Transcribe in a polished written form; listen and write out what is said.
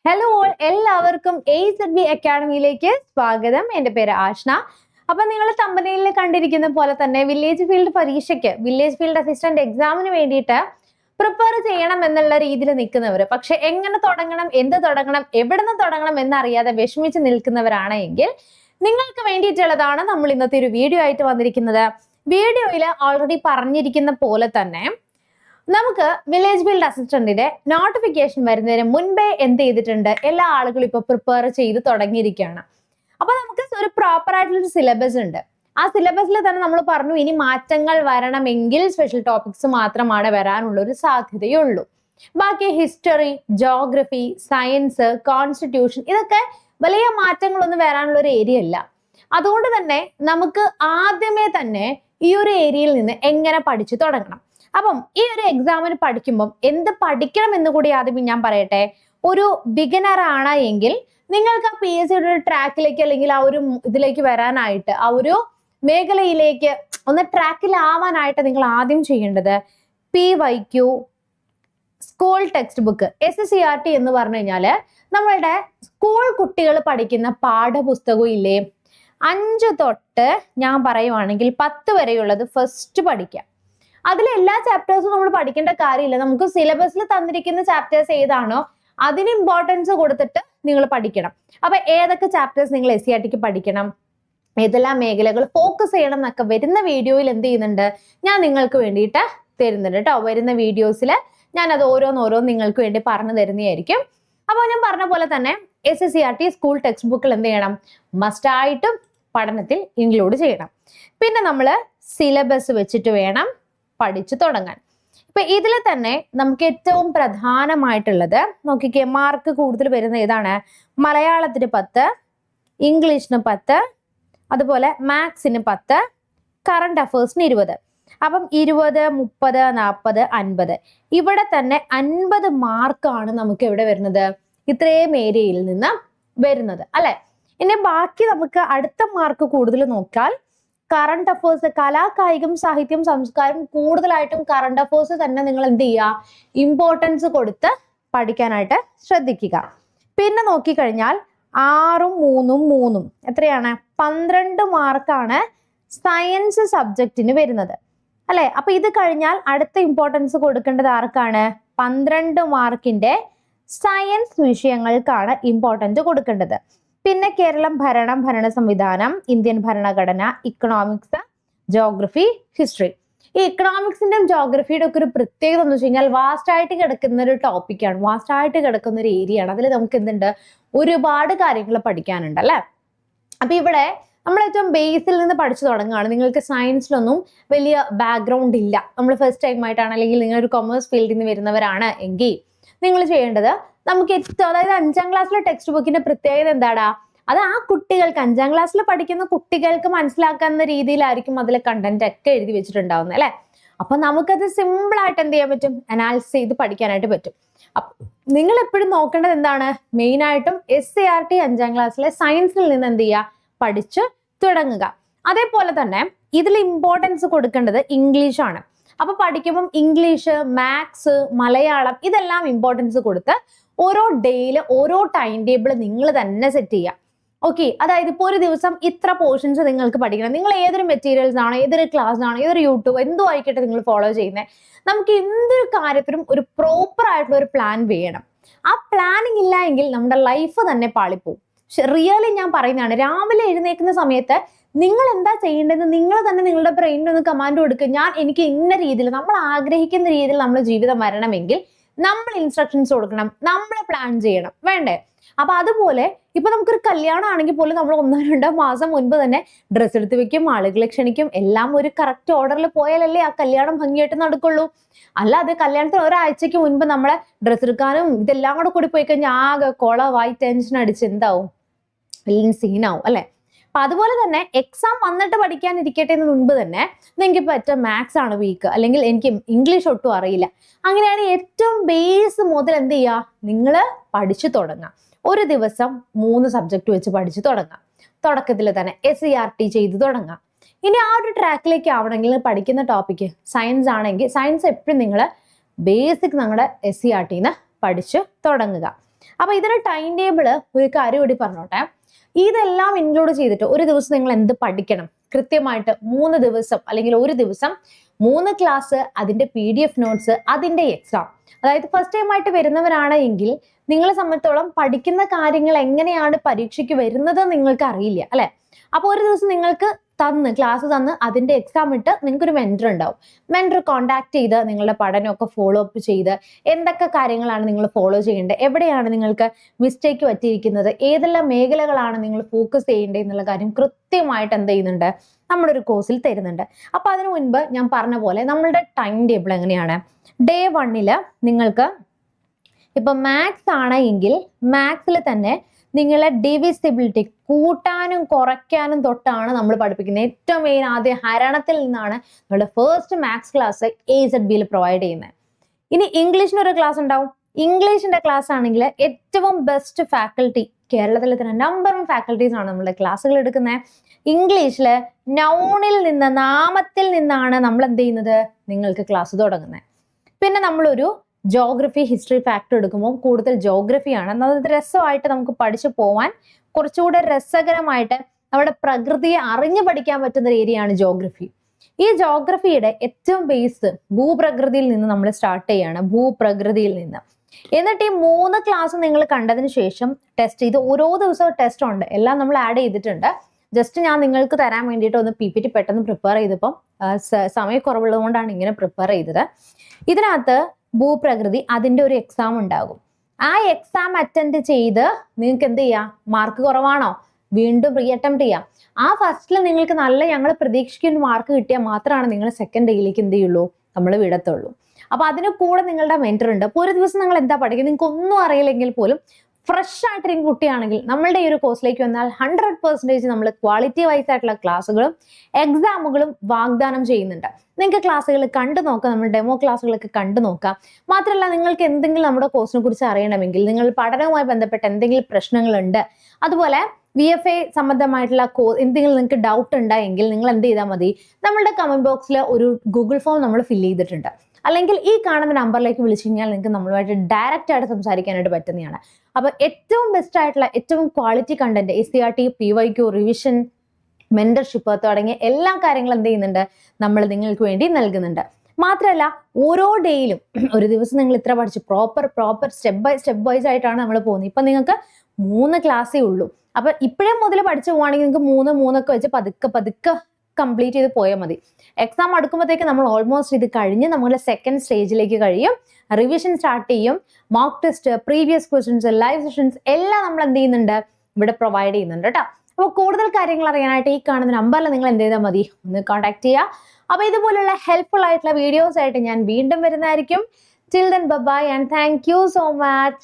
Hello all, എല്ലാവർക്കും AZB അക്കാഡമിയിലേക്ക് സ്വാഗതം. എൻ്റെ പേര് ആഷ്ന. അപ്പൊ നിങ്ങൾ തമ്പനയിൽ കണ്ടിരിക്കുന്ന പോലെ തന്നെ വില്ലേജ് ഫീൽഡ് പരീക്ഷയ്ക്ക് വില്ലേജ് ഫീൽഡ് അസിസ്റ്റന്റ് എക്സാമിന് വേണ്ടിയിട്ട് പ്രിപ്പയർ ചെയ്യണം എന്നുള്ള രീതിയിൽ നിൽക്കുന്നവർ, പക്ഷെ എങ്ങനെ തുടങ്ങണം, എന്ത് തുടങ്ങണം, എവിടെ നിന്ന് തുടങ്ങണം എന്നറിയാതെ വിഷമിച്ച് നിൽക്കുന്നവരാണ് എങ്കിൽ നിങ്ങൾക്ക് വേണ്ടിയിട്ടുള്ളതാണ് നമ്മൾ ഇന്നത്തെ ഒരു വീഡിയോ ആയിട്ട് വന്നിരിക്കുന്നത്. വീഡിയോയിൽ ഓൾറെഡി പറഞ്ഞിരിക്കുന്ന പോലെ തന്നെ നമുക്ക് വില്ലേജ് ഫീൽഡ് അസിസ്റ്റന്റിന്റെ നോട്ടിഫിക്കേഷൻ വരുന്നതിന് മുൻപേ എന്ത് ചെയ്തിട്ടുണ്ട്, എല്ലാ ആളുകളും ഇപ്പൊ പ്രിപ്പയർ ചെയ്ത് തുടങ്ങിയിരിക്കുകയാണ്. അപ്പൊ നമുക്ക് ഒരു പ്രോപ്പർ ആയിട്ടുള്ള സിലബസ് ഉണ്ട്. ആ സിലബസിൽ തന്നെ നമ്മൾ പറഞ്ഞു ഇനി മാറ്റങ്ങൾ വരണമെങ്കിൽ സ്പെഷ്യൽ ടോപ്പിക്സ് മാത്രമാണ് വരാനുള്ള ഒരു സാധ്യതയുള്ളൂ. ബാക്കി ഹിസ്റ്ററി, ജോഗ്രഫി, സയൻസ്, കോൺസ്റ്റിറ്റ്യൂഷൻ ഇതൊക്കെ വലിയ മാറ്റങ്ങളൊന്നും വരാനുള്ള ഒരു ഏരിയ അല്ല. അതുകൊണ്ട് തന്നെ നമുക്ക് ആദ്യമേ തന്നെ ഈ ഒരു ഏരിയയിൽ നിന്ന് എങ്ങനെ പഠിച്ചു തുടങ്ങണം. അപ്പം ഈ ഒരു എക്സാമിന് പഠിക്കുമ്പം എന്ത് പഠിക്കണം എന്ന് കൂടി ആദ്യം ഞാൻ പറയട്ടെ. ഒരു ബിഗിനർ ആണ് എങ്കിൽ നിങ്ങൾക്ക് ആ PSC ട്രാക്കിലേക്ക് അല്ലെങ്കിൽ ആ ഒരു ഇതിലേക്ക് വരാനായിട്ട്, ആ ഒരു മേഖലയിലേക്ക് ഒന്ന് ട്രാക്കിലാവാനായിട്ട് നിങ്ങൾ ആദ്യം ചെയ്യേണ്ടത് PYQ school text book SCRT എന്ന് പറഞ്ഞു കഴിഞ്ഞാൽ നമ്മളുടെ സ്കൂൾ കുട്ടികൾ പഠിക്കുന്ന പാഠപുസ്തകം ഇല്ലേ, 5 തൊട്ട് ഞാൻ പറയുവാണെങ്കിൽ 10 വരെയുള്ളത് ഫസ്റ്റ് പഠിക്കാം. അതിലെ എല്ലാ ചാപ്റ്റേഴ്സും നമ്മൾ പഠിക്കേണ്ട കാര്യമില്ല. നമുക്ക് സിലബസിൽ തന്നിരിക്കുന്ന ചാപ്റ്റേഴ്സ് ഏതാണോ അതിന് ഇമ്പോർട്ടൻസ് കൊടുത്തിട്ട് നിങ്ങൾ പഠിക്കണം. അപ്പൊ ഏതൊക്കെ ചാപ്റ്റേഴ്സ് നിങ്ങൾ SCRTക്ക് പഠിക്കണം, ഏതെല്ലാം മേഖലകൾ ഫോക്കസ് ചെയ്യണം എന്നൊക്കെ വരുന്ന വീഡിയോയിൽ എന്ത് ചെയ്യുന്നുണ്ട്, ഞാൻ നിങ്ങൾക്ക് വേണ്ടിയിട്ട് തരുന്നുണ്ട് കേട്ടോ. വരുന്ന വീഡിയോസിൽ ഞാൻ അത് ഓരോന്നോരോന്ന് നിങ്ങൾക്ക് വേണ്ടി പറഞ്ഞു തരുന്നതായിരിക്കും. അപ്പോൾ ഞാൻ പറഞ്ഞ പോലെ തന്നെ SCRT സ്കൂൾ ടെക്സ്റ്റ് ബുക്കിൽ എന്ത് ചെയ്യണം, മസ്റ്റായിട്ടും പഠനത്തിൽ ഇൻക്ലൂഡ് ചെയ്യണം. പിന്നെ നമ്മൾ സിലബസ് വെച്ചിട്ട് വേണം പഠിച്ചു തുടങ്ങാൻ. ഇപ്പൊ ഇതിൽ തന്നെ നമുക്ക് ഏറ്റവും പ്രധാനമായിട്ടുള്ളത് നോക്കിക്കേ, മാർക്ക് കൂടുതൽ വരുന്ന ഏതാണ്, മലയാളത്തിന് 10, ഇംഗ്ലീഷിന് 10, അതുപോലെ മാത്സിന് 10, കറണ്ട് അഫേഴ്സിന് 20. അപ്പം 20, 30, 40, 50. ഇവിടെ തന്നെ 50 മാർക്കാണ് നമുക്ക് എവിടെ വരുന്നത്, ഇത്രയും ഏരിയയിൽ നിന്ന് വരുന്നത് അല്ലെ. ഇനി ബാക്കി നമുക്ക് അടുത്ത മാർക്ക് കൂടുതൽ നോക്കിയാൽ കറണ്ട് അഫേഴ്സ്, കലാ, കായികം, സാഹിത്യം, സംസ്കാരം, കൂടുതലായിട്ടും കറണ്ട് അഫേഴ്സ് തന്നെ നിങ്ങൾ എന്ത് ചെയ്യുക, ഇമ്പോർട്ടൻസ് കൊടുത്ത് പഠിക്കാനായിട്ട് ശ്രദ്ധിക്കുക. പിന്നെ നോക്കിക്കഴിഞ്ഞാൽ 6, 3, 3 എത്രയാണ്, 12 മാർക്കാണ് സയൻസ് സബ്ജക്റ്റിന് വരുന്നത് അല്ലെ. അപ്പൊ ഇത് കഴിഞ്ഞാൽ അടുത്ത ഇമ്പോർട്ടൻസ് കൊടുക്കേണ്ടത് ആർക്കാണ്, 12 മാർക്കിന്റെ സയൻസ് വിഷയങ്ങൾക്കാണ് ഇമ്പോർട്ടൻസ് കൊടുക്കേണ്ടത്. പിന്നെ കേരളം, ഭരണം, ഭരണ സംവിധാനം, ഇന്ത്യൻ ഭരണഘടന, ഇക്കണോമിക്സ്, ജോഗ്രഫി, ഹിസ്റ്ററി. ഈ ഇക്കണോമിക്സിന്റെയും ജോഗ്രഫിയുടെ ഒക്കെ ഒരു പ്രത്യേകത എന്ന് വെച്ച് കഴിഞ്ഞാൽ വാസ്റ്റ് ആയിട്ട് കിടക്കുന്ന ഒരു ടോപ്പിക്കാണ്, വാസ്റ്റ് ആയിട്ട് കിടക്കുന്ന ഒരു ഏരിയ ആണ്. അതിൽ നമുക്ക് എന്തുണ്ട്, ഒരുപാട് കാര്യങ്ങൾ പഠിക്കാനുണ്ട് അല്ലെ. അപ്പൊ ഇവിടെ നമ്മൾ ഏറ്റവും ബേസിൽ നിന്ന് പഠിച്ചു തുടങ്ങുകയാണ്. നിങ്ങൾക്ക് സയൻസിലൊന്നും വലിയ ബാക്ക്ഗ്രൗണ്ട് ഇല്ല, നമ്മൾ ഫസ്റ്റ് ടൈം ആയിട്ടാണ്, അല്ലെങ്കിൽ നിങ്ങൾ ഒരു കൊമേഴ്സ് ഫീൽഡിൽ നിന്ന് വരുന്നവരാണ് എങ്കിൽ നിങ്ങൾ ചെയ്യേണ്ടത്, നമുക്ക് ഏറ്റവും, അതായത് 5ാം ക്ലാസ്സിലെ ടെക്സ്റ്റ് ബുക്കിന്റെ പ്രത്യേകത എന്താടാ, അത് ആ കുട്ടികൾക്ക് 5ാം ക്ലാസ്സിൽ പഠിക്കുന്ന കുട്ടികൾക്ക് മനസ്സിലാക്കുന്ന രീതിയിലായിരിക്കും അതിലെ കണ്ടന്റ് ഒക്കെ എഴുതി വെച്ചിട്ടുണ്ടാവുന്നത് അല്ലെ. അപ്പൊ നമുക്കത് സിമ്പിൾ ആയിട്ട് എന്ത് ചെയ്യാൻ പറ്റും, അനാലിസിസ് ചെയ്ത് പഠിക്കാനായിട്ട് പറ്റും. അപ്പൊ നിങ്ങൾ എപ്പോഴും നോക്കേണ്ടത് എന്താണ്, മെയിൻ ആയിട്ടും SCRT 5ാം ക്ലാസ്സിലെ സയൻസിൽ നിന്ന് എന്ത് ചെയ്യുക, പഠിച്ചു തുടങ്ങുക. അതേപോലെ തന്നെ ഇതിൽ ഇമ്പോർട്ടൻസ് കൊടുക്കേണ്ടത് ഇംഗ്ലീഷ് ആണ്. അപ്പൊ പഠിക്കുമ്പോൾ ഇംഗ്ലീഷ്, മാത്സ്, മലയാളം ഇതെല്ലാം ഇമ്പോർട്ടൻസ് കൊടുത്ത് ഓരോ ഡേയിൽ ഓരോ ടൈം ടേബിൾ നിങ്ങൾ തന്നെ സെറ്റ് ചെയ്യുക. ഓക്കെ, അതായത് ഇപ്പോൾ ഒരു ദിവസം ഇത്ര പോർഷൻസ് നിങ്ങൾക്ക് പഠിക്കണം. നിങ്ങൾ ഏതൊരു മെറ്റീരിയൽസ് ആണോ, ഏതൊരു ക്ലാസ് ആണോ, ഏതൊരു യൂട്യൂബ് എന്തോ ആയിക്കോട്ടെ നിങ്ങൾ ഫോളോ ചെയ്യുന്നത്, നമുക്ക് എന്തൊരു കാര്യത്തിനും ഒരു പ്രോപ്പർ ആയിട്ടുള്ള ഒരു പ്ലാൻ വേണം. ആ പ്ലാനിങ് ഇല്ല എങ്കിൽ നമ്മുടെ ലൈഫ് തന്നെ പാളിപ്പോവും. റിയലി ഞാൻ പറയുന്നതാണ്. രാവിലെ എഴുന്നേൽക്കുന്ന സമയത്ത് നിങ്ങൾ എന്താ ചെയ്യേണ്ടത്, നിങ്ങൾ തന്നെ നിങ്ങളുടെ ബ്രെയിനിൽ ഒന്ന് കമാൻഡ് കൊടുക്കുക, എനിക്ക് ഇന്ന രീതിയിൽ, നമ്മൾ ആഗ്രഹിക്കുന്ന രീതിയിൽ നമ്മുടെ ജീവിതം വരണമെങ്കിൽ നമ്മൾ ഇൻസ്ട്രക്ഷൻസ് കൊടുക്കണം, നമ്മൾ പ്ലാൻ ചെയ്യണം, വേണ്ടേ. അപ്പൊ അതുപോലെ ഇപ്പൊ നമുക്കൊരു കല്യാണം ആണെങ്കിൽ പോലും നമ്മൾ 1-2 മാസം മുൻപ് തന്നെ ഡ്രസ്സ് എടുത്ത് വെക്കും, ആളുകളെ ക്ഷണിക്കും, എല്ലാം ഒരു കറക്റ്റ് ഓർഡറിൽ പോയാലല്ലേ ആ കല്യാണം ഭംഗിയായിട്ട് നടക്കുള്ളൂ. അല്ലാതെ കല്യാണത്തിന് ഒരാഴ്ചക്ക് മുൻപ് നമ്മളെ ഡ്രസ്സ് എടുക്കാനും ഇതെല്ലാം കൂടി പോയി കഴിഞ്ഞാൽ ആകെ കൊളവായി ടെൻഷൻ അടിച്ച് എന്താവും, വലിയ സീനാവും അല്ലെ. അപ്പൊ അതുപോലെ തന്നെ എക്സാം വന്നിട്ട് പഠിക്കാനിരിക്കട്ടെ എന്ന് മുൻപ് തന്നെ നിങ്ങൾക്ക് പറ്റുക മാത്സ് ആണ് വീക്ക്, അല്ലെങ്കിൽ എനിക്ക് ഇംഗ്ലീഷ് ഒട്ടും അറിയില്ല, അങ്ങനെയാണ് ഏറ്റവും ബേസ് മുതൽ എന്ത് ചെയ്യുക, നിങ്ങൾ പഠിച്ചു തുടങ്ങാം. ഒരു ദിവസം 3 സബ്ജക്ട് വെച്ച് പഠിച്ചു തുടങ്ങാം. തുടക്കത്തിൽ തന്നെ SCRT ചെയ്ത് തുടങ്ങാം. ഇനി ആ ഒരു ട്രാക്കിലേക്ക് ആവണമെങ്കിൽ പഠിക്കുന്ന ടോപ്പിക്ക് സയൻസ് ആണെങ്കിൽ സയൻസ് എപ്പോഴും നിങ്ങൾ ബേസിക് നമ്മുടെ SCRTന്ന് പഠിച്ചു തുടങ്ങുക. അപ്പൊ ഇതിന് ടൈം ടേബിള് ഒരു കാര്യം കൂടി പറഞ്ഞോട്ടെ. ഇതെല്ലാം ഇൻക്ലൂഡ് ചെയ്തിട്ട് ഒരു ദിവസം നിങ്ങൾ എന്ത് പഠിക്കണം, കൃത്യമായിട്ട് 3 ദിവസം അല്ലെങ്കിൽ ഒരു ദിവസം 3 ക്ലാസ്, അതിന്റെ PDF നോട്ട്സ്, അതിന്റെ എക്സാം. അതായത് ഫസ്റ്റ് ടൈം ആയിട്ട് വരുന്നവരാണ് എങ്കിൽ നിങ്ങളെ സംബന്ധിച്ചോളം പഠിക്കുന്ന കാര്യങ്ങൾ എങ്ങനെയാണ് പരീക്ഷയ്ക്ക് വരുന്നത് നിങ്ങൾക്ക് അറിയില്ല അല്ലെ. അപ്പൊ ഒരു ദിവസം നിങ്ങൾക്ക് ക്ലാസ് തന്ന് അതിന്റെ എക്സാം ഇട്ട് നിങ്ങൾക്ക് ഒരു മെന്റർ ഉണ്ടാവും. മെന്റർ കോണ്ടാക്ട് ചെയ്ത് നിങ്ങളുടെ പഠനമൊക്കെ ഫോളോ അപ്പ് ചെയ്ത് എന്തൊക്കെ കാര്യങ്ങളാണ് നിങ്ങൾ ഫോളോ ചെയ്യേണ്ടത്, എവിടെയാണ് നിങ്ങൾക്ക് മിസ്റ്റേക്ക് പറ്റിയിരിക്കുന്നത്, ഏതെല്ലാം മേഖലകളാണ് നിങ്ങൾ ഫോക്കസ് ചെയ്യേണ്ടത് എന്നുള്ള കാര്യം കൃത്യമായിട്ട് എന്ത് ചെയ്യുന്നുണ്ട്, നമ്മുടെ ഒരു കോഴ്സിൽ തരുന്നുണ്ട്. അപ്പൊ അതിനു മുൻപ് ഞാൻ പറഞ്ഞ പോലെ നമ്മളുടെ ടൈം ടേബിൾ എങ്ങനെയാണ്, ഡേ 1 നിങ്ങൾക്ക് ഇപ്പൊ മാത്സ് ആണ് എങ്കിൽ മാത്സിൽ തന്നെ നിങ്ങളെ ഡിവിസിബിലിറ്റി കൂട്ടാനും കുറയ്ക്കാനും തൊട്ടാണ് നമ്മൾ പഠിപ്പിക്കുന്നത്. ഏറ്റവും മെയിൻ ആദ്യം ഹരണത്തിൽ നിന്നാണ് നമ്മുടെ ഫസ്റ്റ് മാത്സ് ക്ലാസ് AZBയിൽ പ്രൊവൈഡ് ചെയ്യുന്നത്. ഇനി ഇംഗ്ലീഷിനൊരു ക്ലാസ് ഉണ്ടാവും. ഇംഗ്ലീഷിന്റെ ക്ലാസ് ആണെങ്കിൽ ഏറ്റവും ബെസ്റ്റ് ഫാക്കൽറ്റി, കേരളത്തിലെ തന്നെ നമ്പർ 1 ഫാക്കൽറ്റീസ് ആണ് നമ്മുടെ ക്ലാസ്സുകൾ എടുക്കുന്നത്. ഇംഗ്ലീഷില് നൗണിൽ നിന്ന്, നാമത്തിൽ നിന്നാണ് നമ്മൾ എന്ത് ചെയ്യുന്നത്, നിങ്ങൾക്ക് ക്ലാസ് തുടങ്ങുന്നത്. പിന്നെ നമ്മളൊരു ജോഗ്രഫി, ഹിസ്റ്ററി, ഫാക്ട് എടുക്കുമ്പോൾ കൂടുതൽ ജോഗ്രഫിയാണ്. അത് രസമായിട്ട് നമുക്ക് പഠിച്ചു പോവാൻ കുറച്ചുകൂടെ രസകരമായിട്ട് നമ്മുടെ പ്രകൃതിയെ അറിഞ്ഞു പഠിക്കാൻ പറ്റുന്ന ഒരു ഏരിയയാണ് ജോഗ്രഫി. ഈ ജോഗ്രഫിയുടെ ഏറ്റവും ബേസ് ഭൂപ്രകൃതിയിൽ നിന്ന് നമ്മൾ സ്റ്റാർട്ട് ചെയ്യാണ്, ഭൂപ്രകൃതിയിൽ നിന്ന്. എന്നിട്ട് ഈ 3 ക്ലാസ് നിങ്ങൾ കണ്ടതിന് ശേഷം ടെസ്റ്റ് ചെയ്ത്, ഓരോ ദിവസവും ടെസ്റ്റ് ഉണ്ട്, എല്ലാം നമ്മൾ ആഡ് ചെയ്തിട്ടുണ്ട്. ജസ്റ്റ് ഞാൻ നിങ്ങൾക്ക് തരാൻ വേണ്ടിയിട്ട് ഒന്ന് PPT പെട്ടെന്ന് പ്രിപ്പയർ ചെയ്തപ്പം സമയക്കുറവുള്ളത് കൊണ്ടാണ് ഇങ്ങനെ പ്രിപ്പയർ ചെയ്തത്. ഇതിനകത്ത് ഭൂപ്രകൃതി, അതിന്റെ ഒരു എക്സാം ഉണ്ടാകും. ആ എക്സാം അറ്റൻഡ് ചെയ്ത് നിങ്ങൾക്ക് എന്ത് ചെയ്യാം, മാർക്ക് കുറവാണോ വീണ്ടും റീ അറ്റംപ്റ്റ് ചെയ്യാം. ആ ഫസ്റ്റിൽ നിങ്ങൾക്ക് നല്ല ഞങ്ങൾ പ്രതീക്ഷിക്കുന്ന മാർക്ക് കിട്ടിയാൽ മാത്രമാണ് നിങ്ങൾ സെക്കൻഡ് ഡേയിലേക്ക് എന്ത് ചെയ്യുള്ളൂ, നമ്മൾ വിടത്തുള്ളൂ. അപ്പൊ അതിന് കൂടെ നിങ്ങളുടെ മെന്റർ ഉണ്ട്. അപ്പൊ ഒരു ദിവസം നിങ്ങൾ എന്താ പഠിക്കുക, നിങ്ങൾക്ക് ഒന്നും അറിയില്ലെങ്കിൽ പോലും ഫ്രഷ് ആയിട്ടിരിക്കുന്ന കുട്ടിയാണെങ്കിൽ നമ്മളുടെ ഈ ഒരു കോഴ്സിലേക്ക് വന്നാൽ 100% നമ്മൾ ക്വാളിറ്റി വൈസ് ആയിട്ടുള്ള ക്ലാസ്സുകളും എക്സാമുകളും വാഗ്ദാനം ചെയ്യുന്നുണ്ട്. നിങ്ങൾക്ക് ക്ലാസ്സുകൾ കണ്ടു നോക്കാം, നമ്മൾ ഡെമോ ക്ലാസ്സുകളൊക്കെ കണ്ടു നോക്കാം. മാത്രമല്ല നിങ്ങൾക്ക് എന്തെങ്കിലും നമ്മുടെ കോഴ്സിനെ കുറിച്ച് അറിയണമെങ്കിൽ, നിങ്ങൾ പഠനവുമായി ബന്ധപ്പെട്ട എന്തെങ്കിലും പ്രശ്നങ്ങളുണ്ട്, അതുപോലെ VFA സംബന്ധമായിട്ടുള്ള എന്തെങ്കിലും നിങ്ങൾക്ക് ഡൗട്ട് ഉണ്ടായെങ്കിൽ നിങ്ങൾ എന്ത് ചെയ്താൽ മതി, നമ്മളുടെ കമന്റ് ബോക്സിൽ ഒരു ഗൂഗിൾ ഫോം നമ്മൾ ഫില്ല് ചെയ്തിട്ടുണ്ട്. അല്ലെങ്കിൽ ഈ കാണുന്ന നമ്പറിലേക്ക് വിളിച്ചു കഴിഞ്ഞാൽ നിങ്ങൾക്ക് നമ്മളുമായിട്ട് ഡയറക്റ്റ് ആയിട്ട് സംസാരിക്കാനായിട്ട് പറ്റുന്നതാണ്. അപ്പൊ ഏറ്റവും ബെസ്റ്റ് ആയിട്ടുള്ള ഏറ്റവും quality content SCRT, PYQ, revision, mentorship തുടങ്ങിയ എല്ലാ കാര്യങ്ങളും എന്ത് ചെയ്യുന്നുണ്ട്, നമ്മൾ നിങ്ങൾക്ക് വേണ്ടി നൽകുന്നുണ്ട്. മാത്രമല്ല ഓരോ ഡേയിലും ഒരു ദിവസം നിങ്ങൾ ഇത്ര പഠിച്ചു പ്രോപ്പർ സ്റ്റെപ്പ് വൈസ് ആയിട്ടാണ് നമ്മൾ പോകുന്നത്. ഇപ്പൊ നിങ്ങൾക്ക് 3 ക്ലാസ്സേ ഉള്ളൂ. അപ്പൊ ഇപ്പോഴേ മുതൽ പഠിച്ചു പോവാണെങ്കിൽ നിങ്ങൾക്ക് 3 വെച്ച് പതുക്കെ കംപ്ലീറ്റ് ചെയ്ത് പോയാൽ മതി. എക്സാം അടുക്കുമ്പോഴത്തേക്ക് നമ്മൾ ഓൾമോസ്റ്റ് ഇത് കഴിഞ്ഞ് നമ്മുടെ സെക്കൻഡ് സ്റ്റേജിലേക്ക് കഴിയും. റിവിഷൻ സ്റ്റാർട്ട് ചെയ്യും. Mock test, previous questions, live sessions എല്ലാം നമ്മൾ എന്ത് ചെയ്യുന്നുണ്ട്, ഇവിടെ പ്രൊവൈഡ് ചെയ്യുന്നുണ്ട് കേട്ടോ. അപ്പോൾ കൂടുതൽ കാര്യങ്ങൾ അറിയാനായിട്ട് ഈ കാണുന്ന നമ്പറിൽ നിങ്ങൾ എന്ത് ചെയ്താൽ മതി, ഒന്ന് കോൺടാക്ട് ചെയ്യുക. അപ്പൊ ഇതുപോലുള്ള ഹെൽപ്ഫുൾ ആയിട്ടുള്ള വീഡിയോസ് ആയിട്ട് ഞാൻ വീണ്ടും വരുന്നതായിരിക്കും. Till then, bye bye and thank you so much.